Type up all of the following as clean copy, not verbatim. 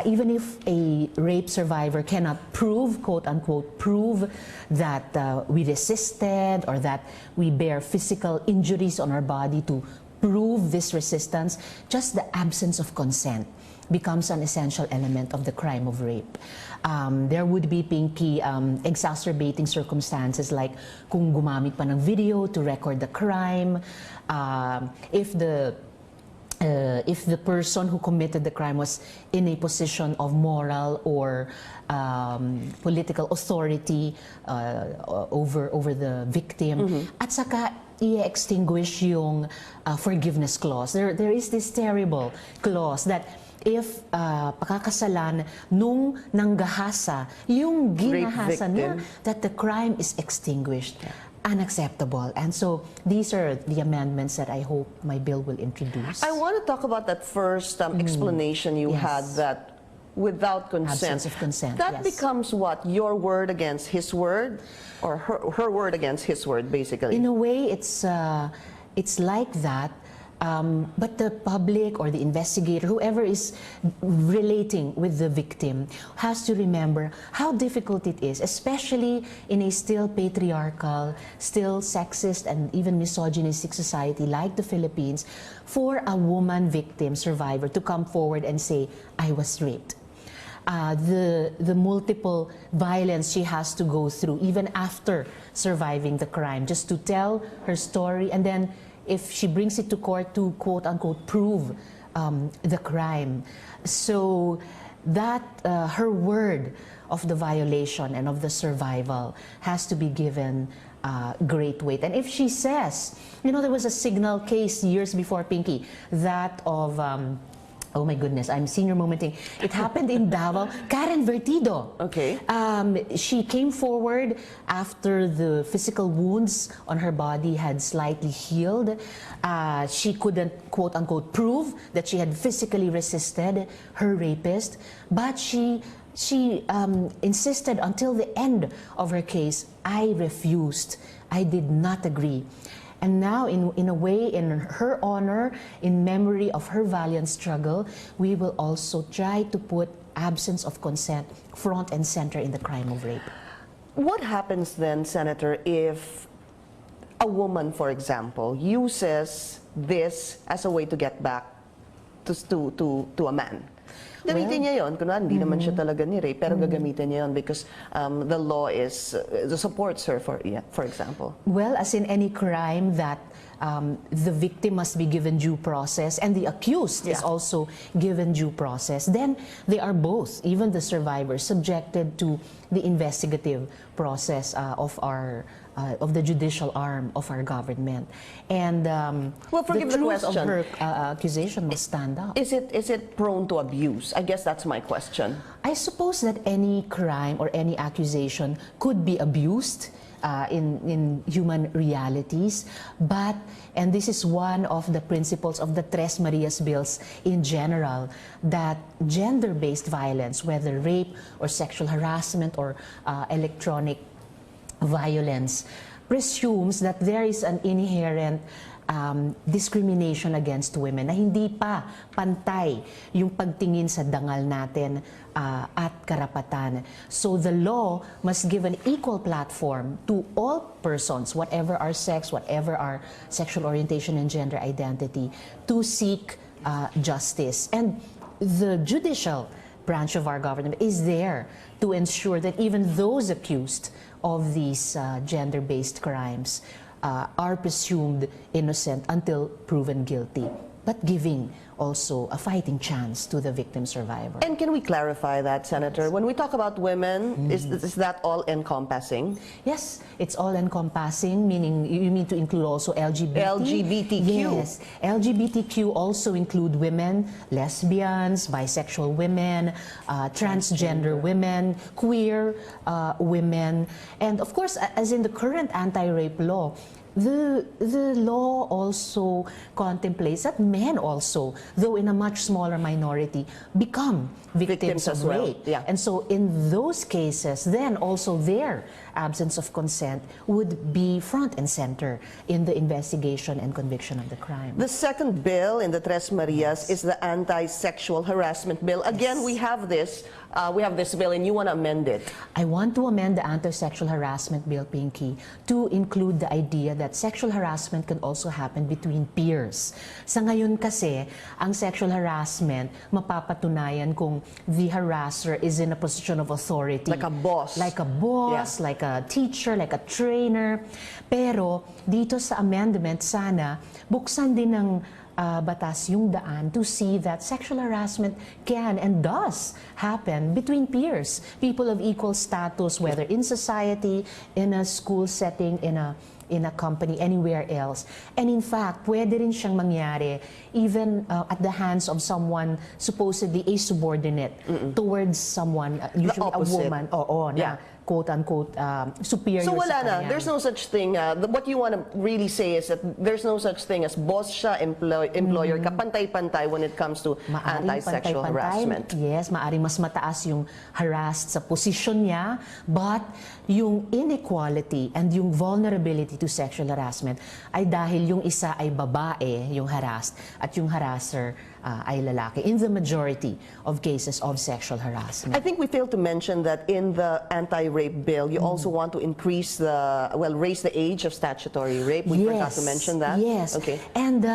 even if a rape survivor cannot prove, quote unquote, prove that we resisted or that we bear physical injuries on our body to prove this resistance, just the absence of consent becomes an essential element of the crime of rape. There would be, Pinky, exacerbating circumstances like kung gumamit pa ng video to record the crime, if the person who committed the crime was in a position of moral or political authority over the victim, at saka i-extinguish yung forgiveness clause. There is this terrible clause that if pakakasalan nung nanggahasa, yung ginahasa niya, that the crime is extinguished. Unacceptable. And so these are the amendments that I hope my bill will introduce. I want to talk about that first explanation you had, that without consent. Absence of consent, that becomes what? Your word against his word? Or her word against his word, basically? In a way, it's like that. But the public or the investigator, whoever is relating with the victim, has to remember how difficult it is, especially in a still patriarchal, still sexist and even misogynistic society like the Philippines, for a woman victim survivor to come forward and say, I was raped. The multiple violence she has to go through even after surviving the crime, just to tell her story, and then if she brings it to court to quote unquote prove the crime. So that her word of the violation and of the survival has to be given great weight. And if she says, you know, there was a signal case years before, Pinky, that of oh my goodness, I'm senior momenting. It happened in Davao. Karen Vertido. Okay. She came forward after the physical wounds on her body had slightly healed. She couldn't, quote unquote, prove that she had physically resisted her rapist, but she insisted until the end of her case, I refused. I did not agree. And now, in a way, in her honor, in memory of her valiant struggle, we will also try to put absence of consent front and center in the crime of rape. What happens then, Senator, if a woman, for example, uses this as a way to get back to a man? Gamitin niya yun. Kunwari, hindi naman siya talaga ni-rape, pero gagamitin niya yun because the law supports her, for example. Well, as in any crime that the victim must be given due process and the accused is also given due process, then they are both, even the survivors, subjected to the investigative process of the judicial arm of our government. And well, forgive the truth question. of her accusation must stand up. Is it prone to abuse? I guess that's my question. I suppose that any crime or any accusation could be abused in human realities, but, and this is one of the principles of the Tres Marias bills in general, that gender-based violence, whether rape or sexual harassment or electronic violence, presumes that there is an inherent discrimination against women, na hindi pa pantay yung pagtingin sa dangal natin at karapatan. So the law must give an equal platform to all persons, whatever our sex, whatever our sexual orientation and gender identity, to seek justice. And the judicial branch of our government is there to ensure that even those accused of these gender-based crimes are presumed innocent until proven guilty, but giving also a fighting chance to the victim survivor. And can we clarify that, Senator? When we talk about women, is that all encompassing? Yes, it's all encompassing, meaning you mean to include also LGBT? LGBTQ. Yes, LGBTQ also include women, lesbians, bisexual women, transgender women, queer women, and of course, as in the current anti-rape law, the law also contemplates that men also, though in a much smaller minority, become victims as of well. rape. Yeah. And so in those cases, then also their absence of consent would be front and center in the investigation and conviction of the crime. The second bill in the Tres Marias is the anti-sexual harassment bill. Again, we have this bill and you want to amend it. I want to amend the anti-sexual harassment bill, Pinky, to include the idea that sexual harassment can also happen between peers. Sa ngayon kasi, ang sexual harassment mapapatunayan kung the harasser is in a position of authority. Like a boss. Like a boss, Yeah. like a teacher, like a trainer. Pero dito sa amendment, sana buksan din ng batas yung daan to see that sexual harassment can and does happen between peers, people of equal status, whether in society, in a school setting, in a company, anywhere else. And in fact, pwede rin siyang mangyari even at the hands of someone supposedly a subordinate towards someone, usually a opposite. woman, na quote-unquote superior So wala sa na. kanya. There's no such thing. What you want to really say is that there's no such thing as boss siya, employer ka, pantay-pantay when it comes to Maaring anti-sexual pantay-pantay. harassment. Yes, maaring mas mataas yung harassed sa posisyon niya, but yung inequality and yung vulnerability to sexual harassment ay dahil yung isa ay babae, yung harassed, at yung harasser ay lalaki in the majority of cases of sexual harassment. I think we failed to mention that in the anti-rape bill, you also want to raise the age of statutory rape. We forgot to mention that. Yes. Okay. And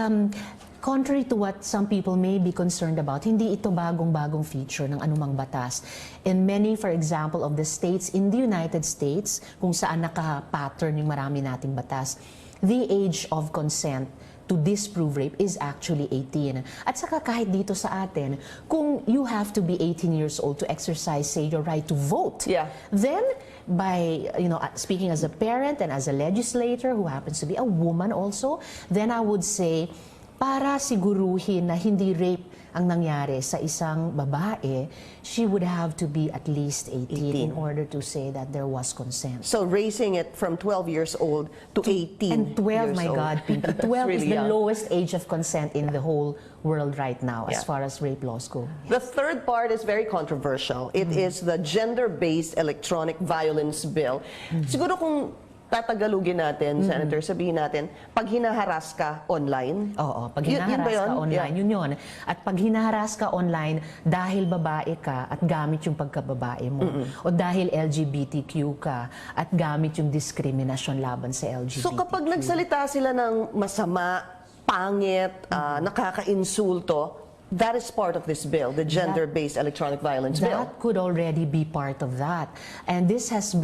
contrary to what some people may be concerned about, hindi ito bagong-bagong feature ng anumang batas. In many, for example, of the states in the United States, kung saan naka-pattern yung marami nating batas, the age of consent to disprove rape is actually 18. At saka kahit dito sa atin, kung you have to be 18 years old to exercise, say, your right to vote, Yeah. then by, speaking as a parent and as a legislator who happens to be a woman also, then I would say, para siguruhin na hindi rape ang nangyari sa isang babae, she would have to be at least 18 in order to say that there was consent. So raising it from 12 years old to 18 And 12, years my old. God, Pinky, 12 is really the young. lowest age of consent in the whole world right now as Yeah. far as rape laws go. The third part is very controversial. It is the gender-based electronic violence bill. Siguro kung tatagalugin natin, Senator, sabihin natin, pag hinaharas ka online. Oo, pag Yun ba hinaharas yun? ka online, Yeah. yun. At pag hinaharas ka online dahil babae ka at gamit yung pagkababae mo, o dahil LGBTQ ka at gamit yung diskriminasyon laban sa LGBTQ. So kapag nagsalita sila ng masama, pangit, nakaka-insulto, that is part of this bill, the gender-based electronic violence bill. That could already be part of that. And this is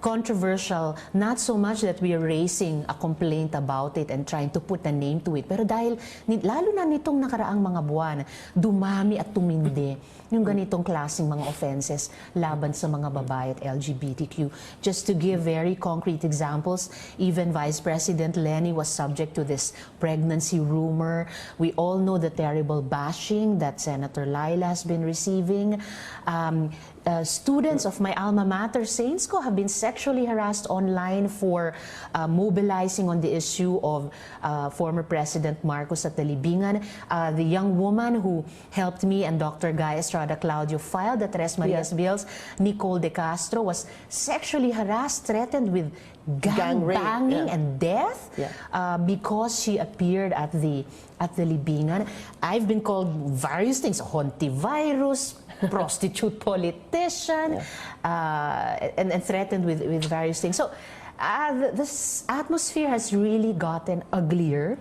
controversial, not so much that we are raising a complaint about it and trying to put a name to it, pero dahil lalo na nitong nakaraang mga buwan, dumami at tumindi yung ganitong klaseng mga offenses laban sa mga babae at LGBTQ. Just to give very concrete examples, even Vice President Lenny was subject to this pregnancy rumor. We all know the terrible bashing that Senator Leila has been receiving. Students of my alma mater, Saints Co, have been sexually harassed online for mobilizing on the issue of former President Marcos at the Libingan. The young woman who helped me and Dr. Guy Estrada Claudio file the Tres Marias bills, Nicole De Castro, was sexually harassed, threatened with gang rape, banging yeah. and death because she appeared at the Libingan. I've been called various things, Hontiveros, prostitute politician, and threatened with various things. So this atmosphere has really gotten uglier.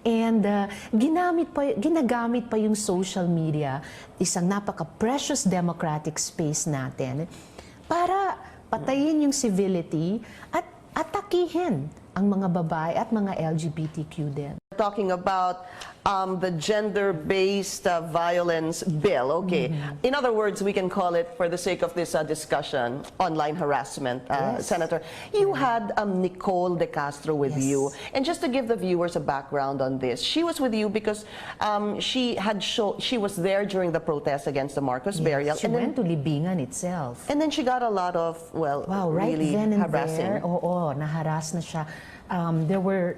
And ginagamit pa yung social media, isang napaka-precious democratic space natin, para patayin yung civility at atakihin ang mga babae at mga LGBTQ din. Talking about the gender-based violence bill. Okay. In other words, we can call it, for the sake of this discussion, online harassment. Yes. Senator, you had Nicole De Castro with Yes. you. And just to give the viewers a background on this, she was with you because she was there during the protest against the Marcos burial. She went to Libingan itself. And then she got a lot of, well, Wow, right really then and harassing. there, naharas na siya. There were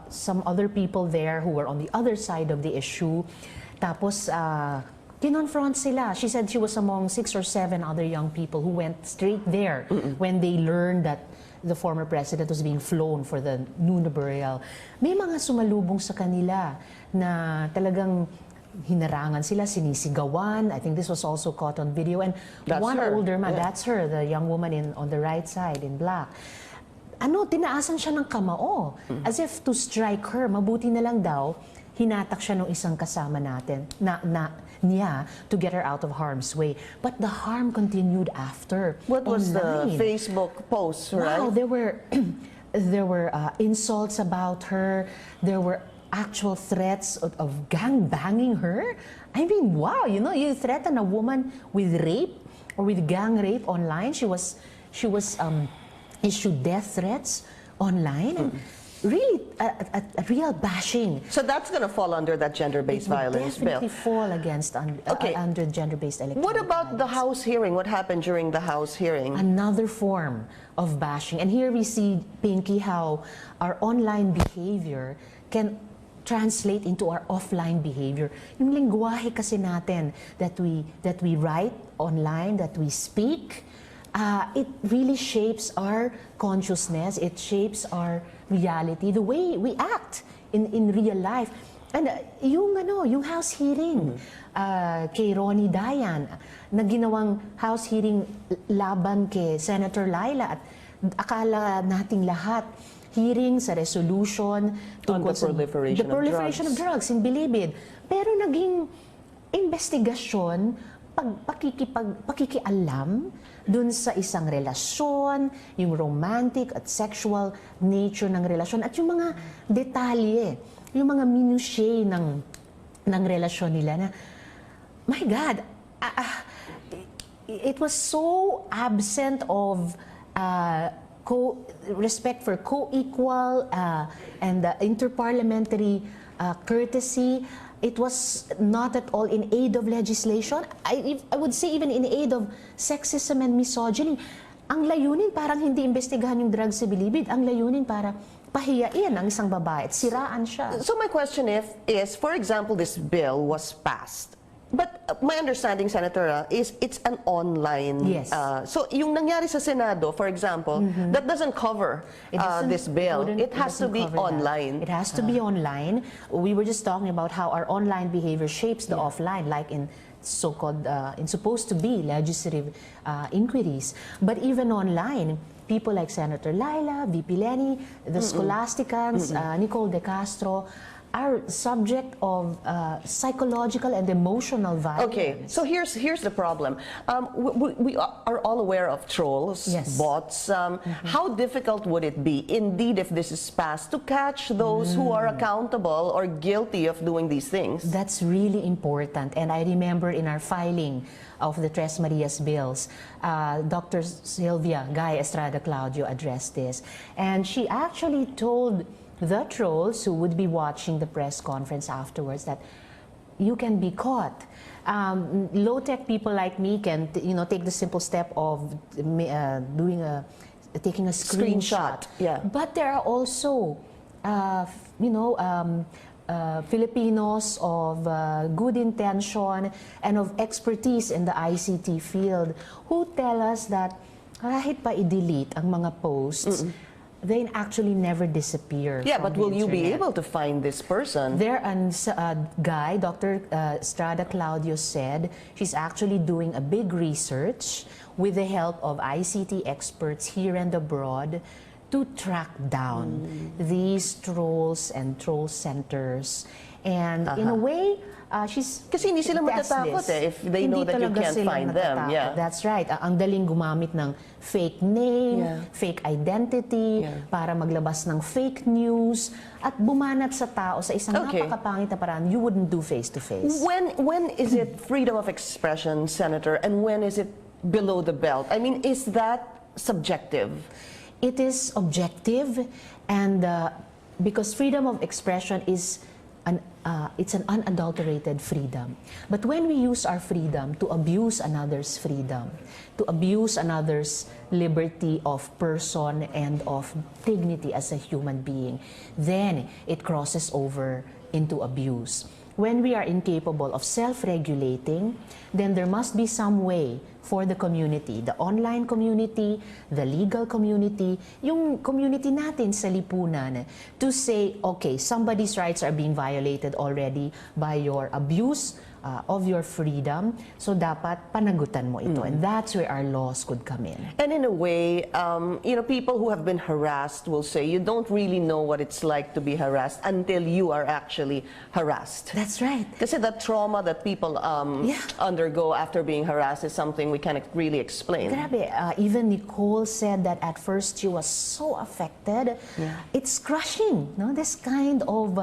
some other people there who were on the other side of the issue. Tapos, kinonfront sila. She said she was among 6 or 7 other young people who went straight there when they learned that the former president was being flown for the Nuna burial. May mga sumalubong sa kanila na talagang hinarangan sila, sinisigawan. I think this was also caught on video. And That's one her. older man, Yeah. that's her, the young woman on the right side in black. Tinaasan siya ng kamao, as if to strike her. Mabuti na lang daw, hinatak siya ng isang kasama natin, niya, to get her out of harm's way. But the harm continued after. What was the online. Facebook post, right? Wow, there were there were insults about her. There were actual threats of gang banging her. I mean, wow, you threaten a woman with rape or with gang rape online. She was issued death threats online. And really, a real bashing. So that's going to fall under that gender-based It would violence bill. definitely fall against under gender-based electronic What about the violence. House hearing? What happened during the House hearing? Another form of bashing. And here we see, Pinky, how our online behavior can translate into our offline behavior. Yung lengguwahe kasi natin that we write online, that we speak, it really shapes our consciousness, it shapes our reality, the way we act in real life. And yung house hearing kay Ronnie Dayan, na ginawang house hearing laban kay Senator Leila, at akala nating lahat hearing sa resolution tungkol the proliferation of drugs in Bilibid. Pero naging investigasyon, pakikialam dun sa isang relasyon, yung romantic at sexual nature ng relasyon, at yung mga detalye, yung mga minutiae ng relasyon nila na, my God, it was so absent of respect for co-equal and interparliamentary courtesy. It was not at all in aid of legislation. I would say even in aid of sexism and misogyny. Ang layunin parang hindi imbestigahan yung drugs sa Bilibid. Ang layunin para pahiyain ang isang babae at siraan siya. So my question is, for example, this bill was passed. But my understanding, Senator, is it's an online. Yes. So yung nangyari sa Senado, for example, that doesn't cover this bill. It has to be online. It has to be online. We were just talking about how our online behavior shapes the offline, like in so-called, in supposed to be legislative inquiries. But even online, people like Senator Leila, VP Lenny, the Scholasticans, Nicole De Castro, are subject of psychological and emotional violence. Okay, so here's the problem. We are all aware of trolls, Yes. bots. How difficult would it be, indeed, if this is passed, to catch those who are accountable or guilty of doing these things? That's really important. And I remember in our filing of the Tres Marias bills, Dr. Sylvia Guy Estrada Claudio addressed this. And she actually told the trolls who would be watching the press conference afterwards that you can be caught. Low-tech people like me can, take the simple step of taking a screenshot. Yeah. But there are also, Filipinos of good intention and of expertise in the ICT field who tell us that kahit pa i-delete ang mga posts, they actually never disappear. Yeah, from but the will you be internet. able to find this person? There, guy, Dr. Estrada Claudio said, she's actually doing a big research with the help of ICT experts here and abroad to track down these trolls and troll centers. And in a way, she's Kasi hindi sila matatakot if they know that you can't find them. Yeah. That's right. Ang daling gumamit ng fake name, fake identity, para maglabas ng fake news, at bumanat sa tao sa isang napakapangit na paraan you wouldn't do face-to-face. When is it freedom of expression, Senator, and when is it below the belt? I mean, is that subjective? It is objective, and because freedom of expression is it's an unadulterated freedom. But when we use our freedom to abuse another's freedom, to abuse another's liberty of person and of dignity as a human being, then it crosses over into abuse. When we are incapable of self-regulating, then there must be some way for the community, the online community, the legal community, yung community natin sa lipunan, to say, okay, somebody's rights are being violated already by your abuse of your freedom, so dapat panagutan mo ito. And that's where our laws could come in. And in a way, people who have been harassed will say, you don't really know what it's like to be harassed until you are actually harassed. That's right. Kasi the trauma that people undergo after being harassed is something we can't really explain. Grabe, even Nicole said that at first she was so affected. It's crushing, no? This kind of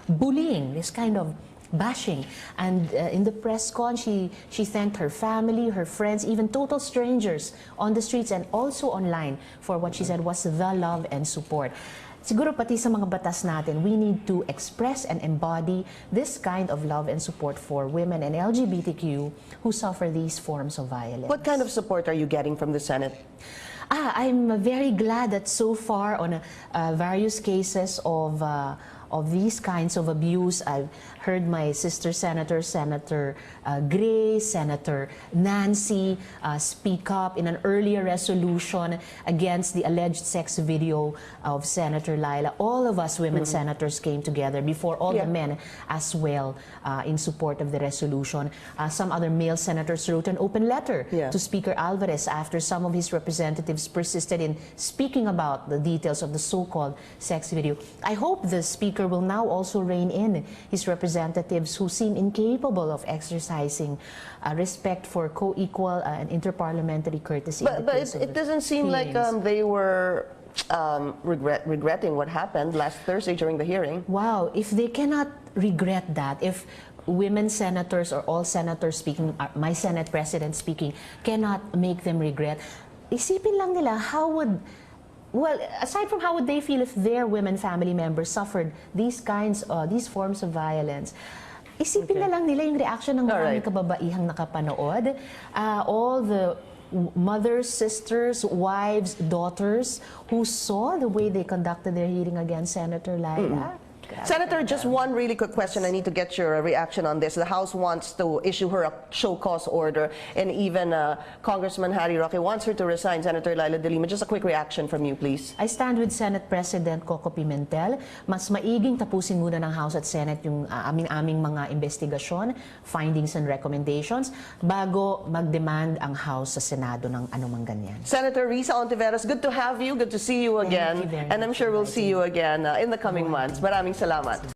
bullying, this kind of bashing. And in the press con, she thanked her family, her friends, even total strangers on the streets and also online for what she said was the love and support. Siguro pati sa mga batas natin, we need to express and embody this kind of love and support for women and LGBTQ who suffer these forms of violence. What kind of support are you getting from the Senate? I'm very glad that so far on various cases of these kinds of abuse, I've heard my sister senator, Senator Gray, Senator Nancy speak up in an earlier resolution against the alleged sex video of Senator Leila. All of us women senators came together before all the men as well in support of the resolution. Some other male senators wrote an open letter to Speaker Alvarez after some of his representatives persisted in speaking about the details of the so-called sex video. I hope the Speaker will now also rein in his representatives who seem incapable of exercising respect for co-equal and interparliamentary courtesy. But it doesn't seem like they were regretting what happened last Thursday during the hearing. Wow, if they cannot regret that, if women senators or all senators speaking, my Senate President speaking, cannot make them regret, isipin lang nila how would, well, aside from how would they feel if their women family members suffered these forms of violence, isipin na lang nila yung reaction ng maraming kababaihang nakapanood. All the mothers, sisters, wives, daughters who saw the way they conducted their hearing against Senator Leila. Senator, just one really quick question. I need to get your reaction on this. The House wants to issue her a show cause order, and even Congressman Harry Roque wants her to resign. Senator Leila de Lima, just a quick reaction from you, please. I stand with Senate President Coco Pimentel. Mas maiging tapusin muna ng House at Senate yung aming mga investigasyon, findings and recommendations bago mag-demand ang House sa Senado ng anumang ganyan. Senator Risa Hontiveros, good to have you. Good to see you again. Thank you very and I'm much sure we'll for see you again in the coming months. Maraming salamat.